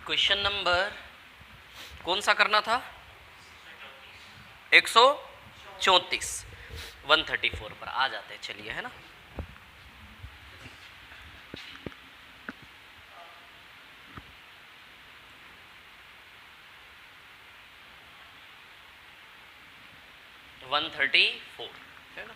Question number कौन सा करना था? 134 134 पर आ जाते हैं, चलिए, है ना। वन 134 है ना।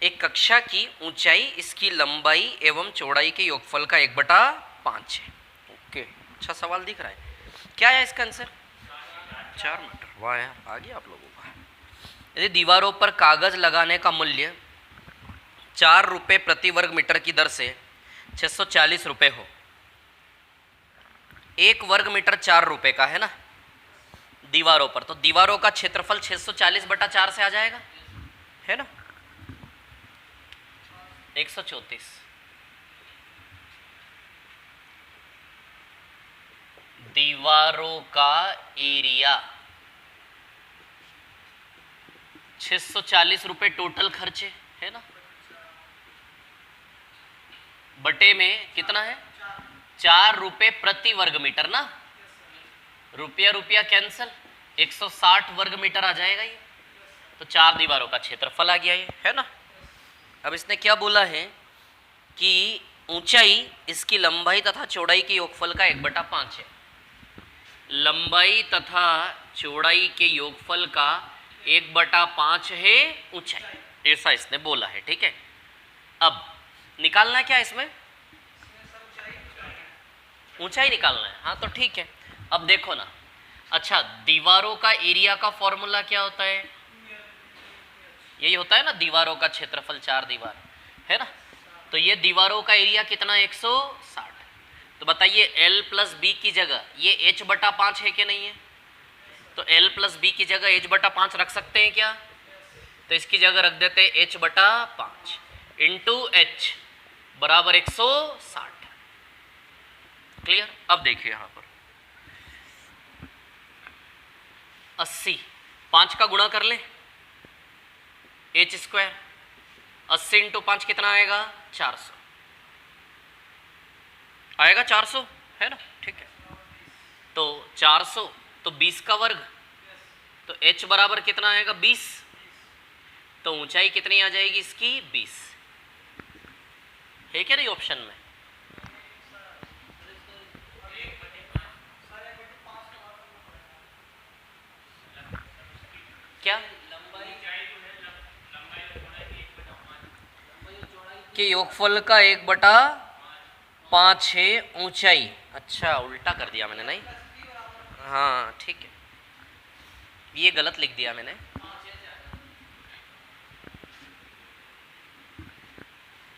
एक कक्षा की ऊंचाई इसकी लंबाई एवं चौड़ाई के योगफल का 1/5 है। ओके, अच्छा सवाल दिख रहा है। क्या है इसका आंसर? 4 मीटर। वाह यार, आ गया आप लोगों का। यदि दीवारों पर कागज लगाने का मूल्य 4 रुपये प्रति वर्ग मीटर की दर से 640 रुपये हो, 1 वर्ग मीटर 4 रुपये का है ना दीवारों पर, तो दीवारों का क्षेत्रफल 640/4 से आ जाएगा, है ना। 134 दीवारों का एरिया 640 रुपये टोटल खर्चे, है ना। बटे में कितना है? 4 रुपये प्रति वर्ग मीटर ना। रुपया रुपया कैंसल, 160 वर्ग मीटर आ जाएगा ये। तो 4 दीवारों का क्षेत्रफल आ गया ये, है ना। अब इसने क्या बोला है कि ऊंचाई इसकी लंबाई तथा चौड़ाई के योगफल का 1/5 है। लंबाई तथा चौड़ाई के योगफल का 1/5 है ऊंचाई, ऐसा इसने बोला है, ठीक है। अब निकालना क्या इसमें? ऊंचाई निकालना है, हाँ तो ठीक है। अब देखो ना, अच्छा दीवारों का एरिया का फॉर्मूला क्या होता है? यही होता है ना, दीवारों का क्षेत्रफल 4 दीवार, है ना। तो ये दीवारों का एरिया कितना? 160। तो बताइए L प्लस बी की जगह ये H/5 है कि नहीं है? तो L प्लस बी की जगह H/5 रख सकते हैं क्या? तो इसकी जगह रख देते हैं H/5 इंटू H बराबर 160। क्लियर? अब देखिए यहाँ पर 80 5 का गुणा कर ले, H²। 80 इंटू 5 कितना आएगा? 400 आएगा, 400 है ना, ठीक है। तो 400 तो 20 का वर्ग, तो H बराबर कितना आएगा? 20। तो ऊंचाई कितनी आ जाएगी इसकी? 20 है क्या नहीं ऑप्शन में? क्या कि योगफल का 1/5 है ऊंचाई। अच्छा उल्टा कर दिया मैंने, नहीं, हाँ ठीक है, ये गलत लिख दिया मैंने।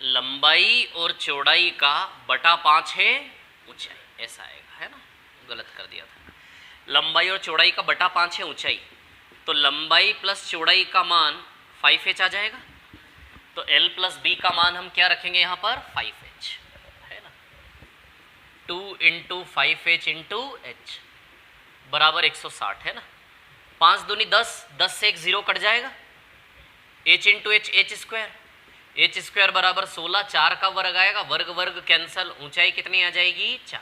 लंबाई और चौड़ाई का बटा 5 है ऊंचाई, ऐसा आएगा, है ना। गलत कर दिया था। लंबाई और चौड़ाई का बटा 5 है ऊंचाई, तो लंबाई प्लस चौड़ाई का मान 5h आ जाएगा। तो L प्लस बी का मान हम क्या रखेंगे यहाँ पर? 5h, है ना। 2 इंटू 5h इंटू h बराबर 160, है ना। 5 दूनी 10, 10 से एक 0 कट जाएगा। h इंटू h h² बराबर 16, 4 का वर्ग आएगा, वर्ग वर्ग कैंसल, ऊंचाई कितनी आ जाएगी? 4।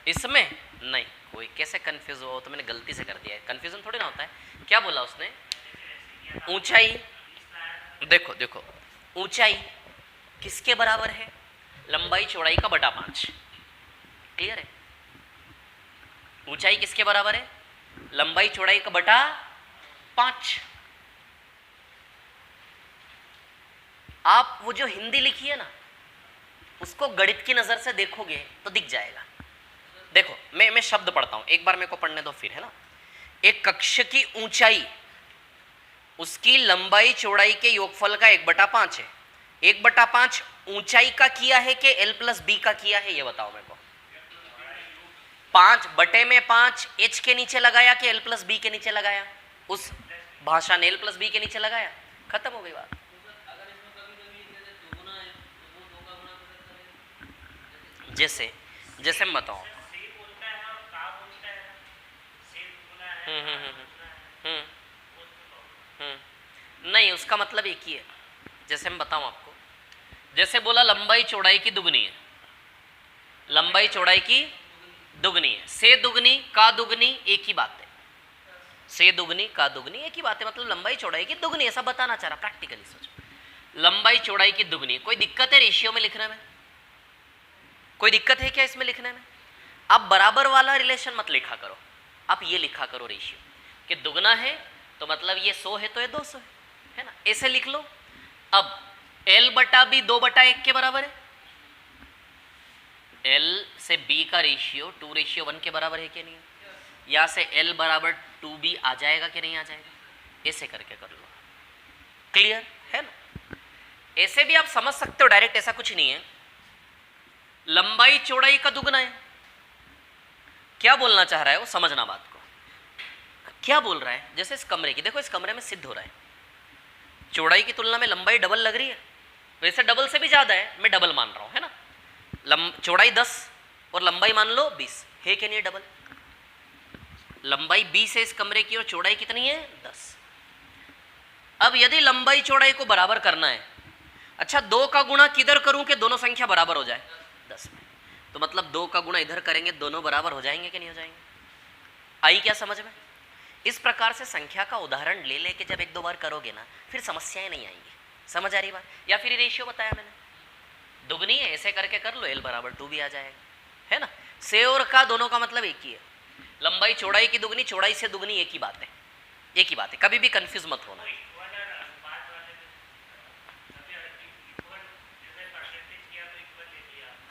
इसमें नहीं कोई कैसे कंफ्यूज हुआ, तो मैंने गलती से कर दिया है। कंफ्यूजन थोड़ी ना होता है। क्या बोला उसने? ऊंचाई, देखो देखो, ऊंचाई किसके बराबर है? लंबाई चौड़ाई का बटा 5। क्लियर है? ऊंचाई किसके बराबर है? लंबाई चौड़ाई का बटा 5। आप वो जो हिंदी लिखी है ना, उसको गणित की नजर से देखोगे तो दिख जाएगा। देखो मैं शब्द पढ़ता हूं, एक बार मेरे को पढ़ने दो फिर, है ना। एक कक्ष की ऊंचाई उसकी लंबाई चौड़ाई के योगफल का 1/5 है। 1/5 ऊंचाई का किया है कि L प्लस बी का किया है, ये बताओ मेरे को। 5 बटे में 5 H के नीचे लगाया कि L प्लस बी के नीचे लगाया? उस भाषा ने L प्लस बी के नीचे लगाया, खत्म हो गई बात। जैसे जैसे मैं बताऊँ। नहीं, उसका मतलब एक ही है। जैसे मैं बताऊँ आपको, जैसे बोला लंबाई चौड़ाई की दुगनी है, लंबाई चौड़ाई की दुगनी है, से दुगनी का दुगनी एक ही बात है, से दुगनी का दुगनी एक ही बात है, मतलब लंबाई चौड़ाई की दुगनी, ऐसा बताना चाह रहा, प्रैक्टिकली सोचो। लंबाई चौड़ाई की दुगनी, कोई दिक्कत है रेशियो में लिखने में? कोई दिक्कत है क्या इसमें लिखने में? आप बराबर वाला रिलेशन मत लिखा करो, आप ये लिखा करो रेशियो, कि दुगना है तो मतलब ये 100 है तो ये 200 है ना, ऐसे लिख लो। अब L बटा B 2/1 के बराबर है, L से B का रेशियो 2:1 के बराबर है कि नहीं है? यहाँ से L बराबर 2B आ जाएगा कि नहीं आ जाएगा? ऐसे करके कर लो, क्लियर है ना? ऐसे भी आप समझ सकते हो डायरेक्ट, ऐसा कुछ नहीं है। लंबाई चौड़ाई का दुगना है, क्या बोलना चाह रहा है वो समझना बात को, क्या बोल रहा है। जैसे इस कमरे की देखो, इस कमरे में सिद्ध हो रहा है चौड़ाई की तुलना में लंबाई डबल लग रही है, वैसे डबल से भी ज़्यादा है, मैं डबल मान रहा हूँ है ना। चौड़ाई 10 और लंबाई मान लो 20 है कि नहीं डबल? लंबाई 20 है इस कमरे की और चौड़ाई कितनी है 10। अब यदि लंबाई चौड़ाई को बराबर करना है, अच्छा 2 का गुणा किधर करूं कि दोनों संख्या बराबर हो जाए? 10 में। तो मतलब 2 का गुणा इधर करेंगे, दोनों बराबर हो जाएंगे कि नहीं हो जाएंगे? आई क्या समझ में? इस प्रकार से संख्या का उदाहरण ले लेके जब 1-2 बार करोगे ना, फिर समस्याएं नहीं आएंगी। समझ आ रही बात? या फिर रेशियो बताया मैंने, दुगनी है, ऐसे करके कर लो, L बराबर 2 भी आ जाएगा है ना। से और का दोनों का मतलब एक ही है, लंबाई चौड़ाई की दुगनी, चौड़ाई से दुगनी एक ही बात है, एक ही बात है, कभी भी कंफ्यूज मत होना।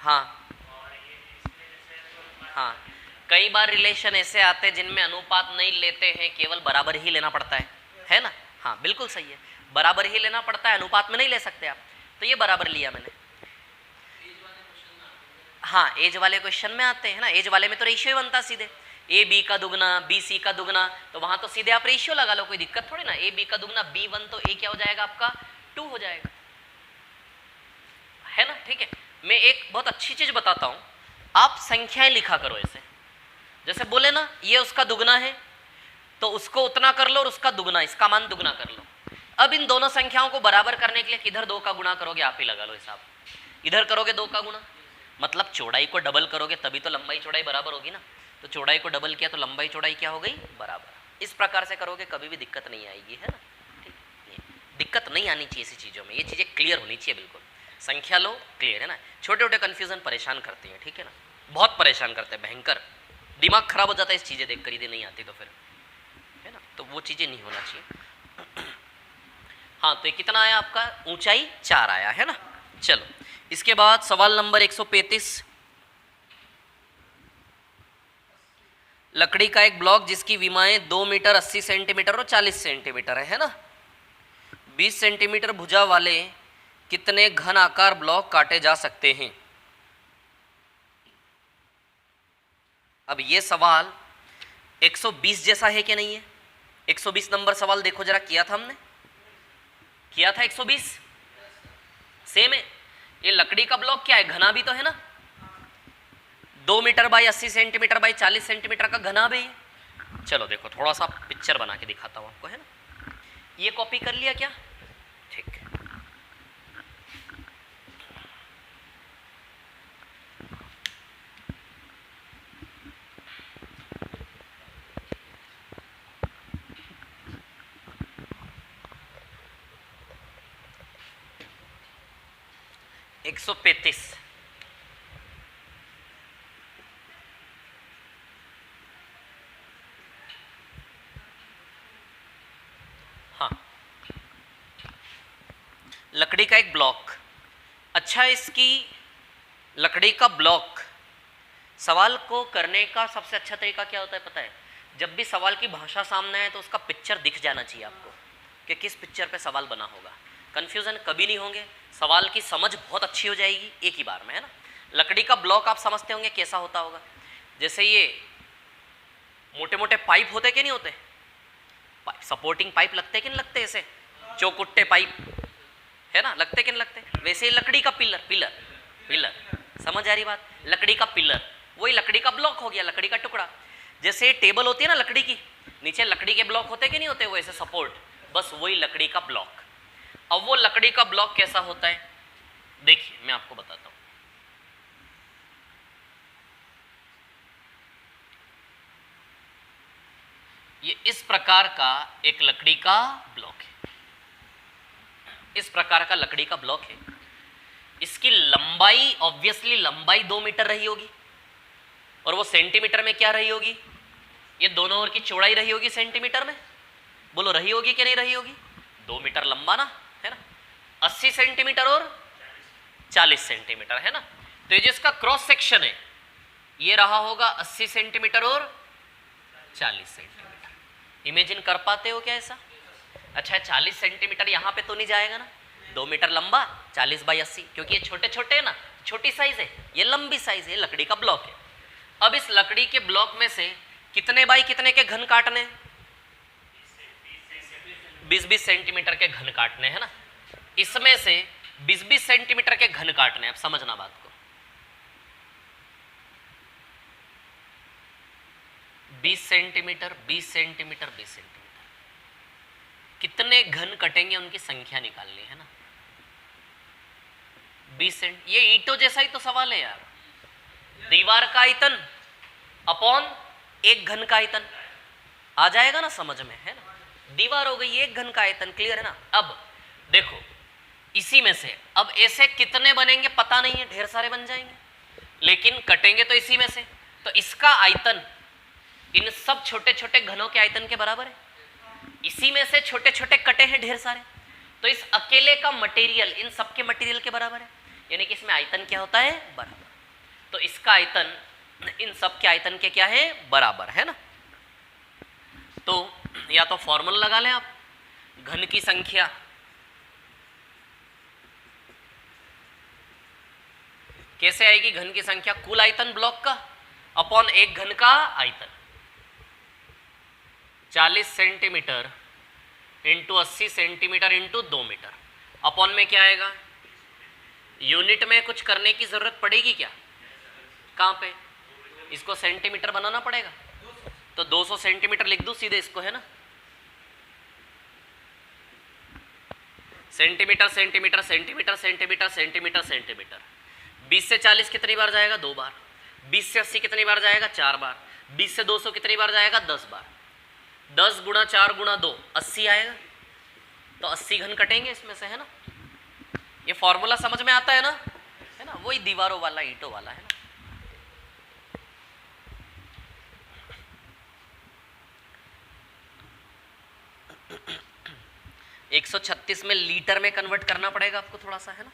हाँ हाँ, कई बार रिलेशन ऐसे आते हैं जिनमें अनुपात नहीं लेते हैं, केवल बराबर ही लेना पड़ता है ना। हाँ बिल्कुल सही है, बराबर ही लेना पड़ता है, अनुपात में नहीं ले सकते आप, तो ये बराबर लिया मैंने। हाँ एज वाले क्वेश्चन में आते हैं ना, एज वाले में तो रेशियो ही बनता सीधे, ए बी का दुगना बी सी का दुगना, तो वहां तो सीधे आप रेशियो लगा लो, कोई दिक्कत थोड़ी ना। ए बी का दुगना B1 तो ए क्या हो जाएगा आपका 2 हो जाएगा, है ना। ठीक है, मैं एक बहुत अच्छी चीज बताता हूं, आप संख्याएं लिखा करो ऐसे, जैसे बोले ना ये उसका दुगना है तो उसको उतना कर लो और उसका दुगना, इसका मान दुगना कर लो। अब इन दोनों संख्याओं को बराबर करने के लिए किधर 2 का गुणा करोगे, आप ही लगा लो हिसाब, इधर करोगे 2 का गुणा, मतलब चौड़ाई को डबल करोगे तभी तो लंबाई चौड़ाई बराबर होगी ना। तो चौड़ाई को डबल किया तो लंबाई चौड़ाई क्या हो गई बराबर। इस प्रकार से करोगे कभी भी दिक्कत नहीं आएगी, है ना। ठीक, दिक्कत नहीं आनी चाहिए ऐसी चीज़ों में, ये चीज़ें क्लियर होनी चाहिए बिल्कुल। संख्या लो क्लियर है ना, छोटे छोटे कन्फ्यूजन परेशान करते हैं, ठीक है ना, बहुत परेशान करते हैं, भयंकर दिमाग खराब हो जाता है इस चीज़ें देख कर, यदि नहीं आती तो फिर, है ना, तो वो चीज़ें नहीं होना चाहिए। हाँ तो ये कितना आया आपका, ऊंचाई 4 आया है ना। चलो इसके बाद सवाल नंबर 135, लकड़ी का एक ब्लॉक जिसकी विमाएं 2 मीटर 80 सेंटीमीटर और 40 सेंटीमीटर है ना। 20 सेंटीमीटर भुजा वाले कितने घन आकार ब्लॉक काटे जा सकते हैं? अब ये सवाल 120 जैसा है कि नहीं है? 120 नंबर सवाल देखो जरा, किया था हमने, किया था 120, सेम है। ये लकड़ी का ब्लॉक क्या है, घना भी तो है ना, 2 metre by 80 centimetre by 40 centimetre का घना भी है। चलो देखो थोड़ा सा पिक्चर बना के दिखाता हूं आपको, है ना। ये कॉपी कर लिया क्या? ठीक है, एक 135, हाँ लकड़ी का एक ब्लॉक। अच्छा इसकी लकड़ी का ब्लॉक, सवाल को करने का सबसे अच्छा तरीका क्या होता है पता है? जब भी सवाल की भाषा सामने है तो उसका पिक्चर दिख जाना चाहिए आपको कि किस पिक्चर पे सवाल बना होगा, कन्फ्यूजन कभी नहीं होंगे, सवाल की समझ बहुत अच्छी हो जाएगी एक ही बार में, है ना। लकड़ी का ब्लॉक आप समझते होंगे कैसा होता होगा, जैसे ये मोटे मोटे पाइप होते कि नहीं होते, सपोर्टिंग पाइप लगते कि नहीं लगते, ऐसे चौकुट्टे पाइप है ना, लगते कि नहीं लगते, वैसे ही लकड़ी का पिलर पिलर पिलर समझ आ रही बात? लकड़ी का पिलर वही लकड़ी का ब्लॉक हो गया, लकड़ी का टुकड़ा। जैसे टेबल होती है ना लकड़ी की, नीचे लकड़ी के ब्लॉक होते कि नहीं होते, वैसे सपोर्ट, बस वही लकड़ी का ब्लॉक। अब वो लकड़ी का ब्लॉक कैसा होता है, देखिए मैं आपको बताता हूं। ये इस प्रकार का एक लकड़ी का ब्लॉक है, इस प्रकार का लकड़ी का ब्लॉक है। इसकी लंबाई ऑब्वियसली लंबाई 2 मीटर रही होगी, और वो सेंटीमीटर में क्या रही होगी, ये दोनों ओर की चौड़ाई रही होगी सेंटीमीटर में। बोलो रही होगी कि नहीं रही होगी? 2 मीटर लंबा ना, है ना, 80 सेंटीमीटर और 40 सेंटीमीटर, है ना। तो ये जिसका क्रॉस सेक्शन है ये रहा होगा 80 सेंटीमीटर और 40 सेंटीमीटर। इमेजिन कर पाते हो क्या ऐसा? अच्छा 40 सेंटीमीटर यहाँ पे तो नहीं जाएगा ना, 2 मीटर लंबा 40 बाई 80, क्योंकि ये छोटे छोटे है ना, छोटी साइज है, ये लंबी साइज है, लकड़ी का ब्लॉक है। अब इस लकड़ी के ब्लॉक में से कितने बाई कितने के घन काटने? 20-20 सेंटीमीटर के घन काटने, है ना। इसमें से 20-20 सेंटीमीटर के घन काटने। अब समझना बात को, 20 सेंटीमीटर 20 सेंटीमीटर 20 सेंटीमीटर कितने घन कटेंगे उनकी संख्या निकालनी है ना। 20 सेंट, ये ईंटों जैसा ही तो सवाल है यार। दीवार का आयतन अपॉन एक घन का आयतन आ जाएगा ना समझ में, है ना। दीवार हो गई 1 घन का आयतन, क्लियर है ना। अब देखो इसी में से अब ऐसे कितने बनेंगे पता नहीं है, ढेर सारे बन जाएंगे, लेकिन कटेंगे तो इसी में से। तो इसका आयतन इन सब छोटे छोटे घनों के आयतन के बराबर है। इसी में से छोटे छोटे कटे हैं ढेर सारे, तो इस अकेले का मटेरियल इन सबके मटेरियल के बराबर है, यानी कि इसमें आयतन क्या होता है? बराबर। तो इसका आयतन इन सब के आयतन के क्या है? बराबर, है ना। तो या तो फॉर्मूला लगा लें आप, घन की संख्या कैसे आएगी? घन की संख्या कुल आयतन ब्लॉक का अपॉन एक घन का आयतन, 40 centimetre into 80 centimetre into 2 metre upon में क्या आएगा? यूनिट में कुछ करने की जरूरत पड़ेगी क्या? कहाँ पे? इसको सेंटीमीटर बनाना पड़ेगा, तो 200 सेंटीमीटर लिख दूं सीधे इसको, है ना। Centimetre centimetre centimetre centimetre centimetre centimetre. 20 से 40 कितनी बार जाएगा? 2 बार। 20 से 80 कितनी बार जाएगा? 4 बार। 20 से 200 कितनी बार जाएगा? 10 बार। 10 गुणा 4 गुणा 2 80 आएगा, तो 80 घन कटेंगे इसमें से, है ना। ये फॉर्मूला समझ में आता है ना, है ना, वही दीवारों वाला ईंटों वाला, है ना। एक 136 में लीटर में कन्वर्ट करना पड़ेगा आपको थोड़ा सा, है ना।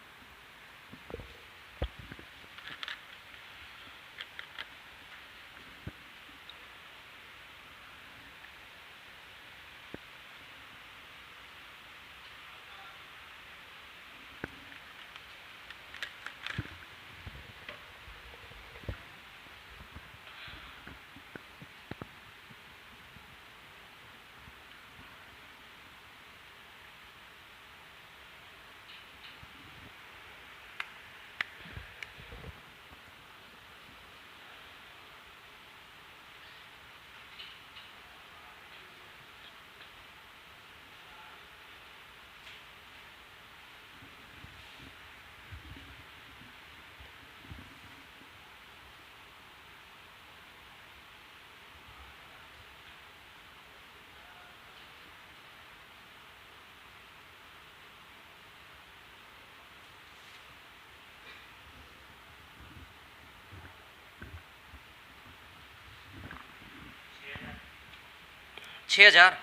छः 6000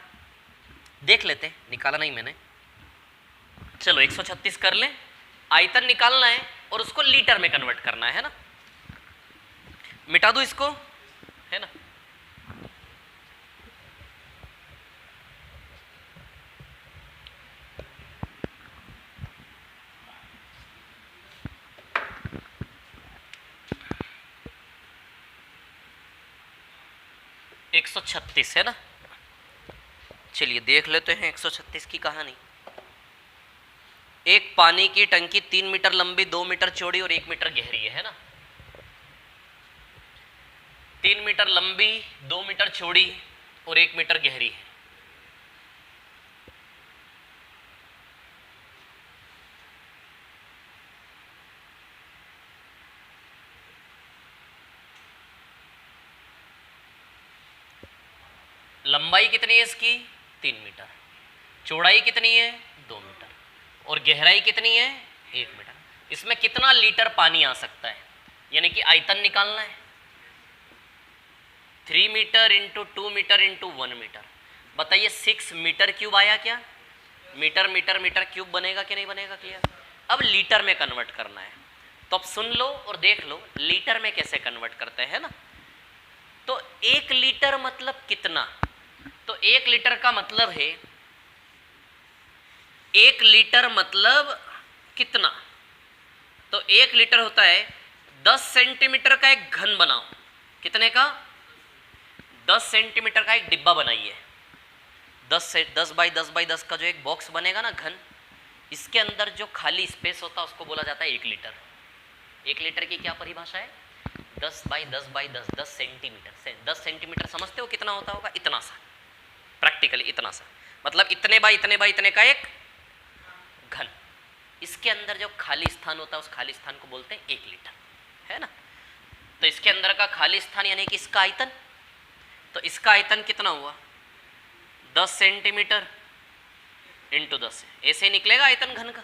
देख लेते, निकाला नहीं मैंने। चलो 136 कर लें, आयतन निकालना है और उसको लीटर में कन्वर्ट करना है ना। मिटा दो इसको, है ना। एक 136 है ना। चलिए देख लेते हैं 136 की कहानी। एक पानी की टंकी 3 मीटर लंबी, 2 मीटर चौड़ी और 1 मीटर गहरी है ना। 3 मीटर लंबी, 2 मीटर चौड़ी और 1 मीटर गहरी है। लंबाई कितनी है इसकी? 3 मीटर। चौड़ाई कितनी है? 2 मीटर। और गहराई कितनी है? 1 मीटर। इसमें कितना लीटर पानी आ सकता है, यानी कि आयतन निकालना है। 3 metre into 2 metre into 1 metre, बताइए 6 मीटर क्यूब आया क्या? मीटर मीटर मीटर क्यूब बनेगा कि नहीं बनेगा? क्लियर। अब लीटर में कन्वर्ट करना है, तो अब सुन लो और देख लो लीटर में कैसे कन्वर्ट करते हैं ना। तो 1 लीटर मतलब कितना? तो 1 लीटर का मतलब है, 1 लीटर मतलब कितना? तो 1 लीटर होता है 10 सेंटीमीटर का एक घन बनाओ। कितने का? 10 सेंटीमीटर का एक डिब्बा बनाइए। 10 बाई 10 बाई 10 का जो एक बॉक्स बनेगा ना घन, इसके अंदर जो खाली स्पेस होता है उसको बोला जाता है 1 लीटर। 1 लीटर की क्या परिभाषा है? 10 बाई 10 बाई 10, 10 सेंटीमीटर से 10 सेंटीमीटर समझते हो कितना होता होगा? इतना सा, प्रैक्टिकली इतना सा, मतलब इतने बाई इतने बाई इतने का एक घन। इसके अंदर जो खाली स्थान होता है उस खाली स्थान को बोलते हैं 1 लीटर, है ना। तो इसके अंदर का खाली स्थान यानी कि इसका आयतन, तो इसका आयतन कितना हुआ? 10 सेंटीमीटर इंटू 10, ऐसे निकलेगा आयतन घन का।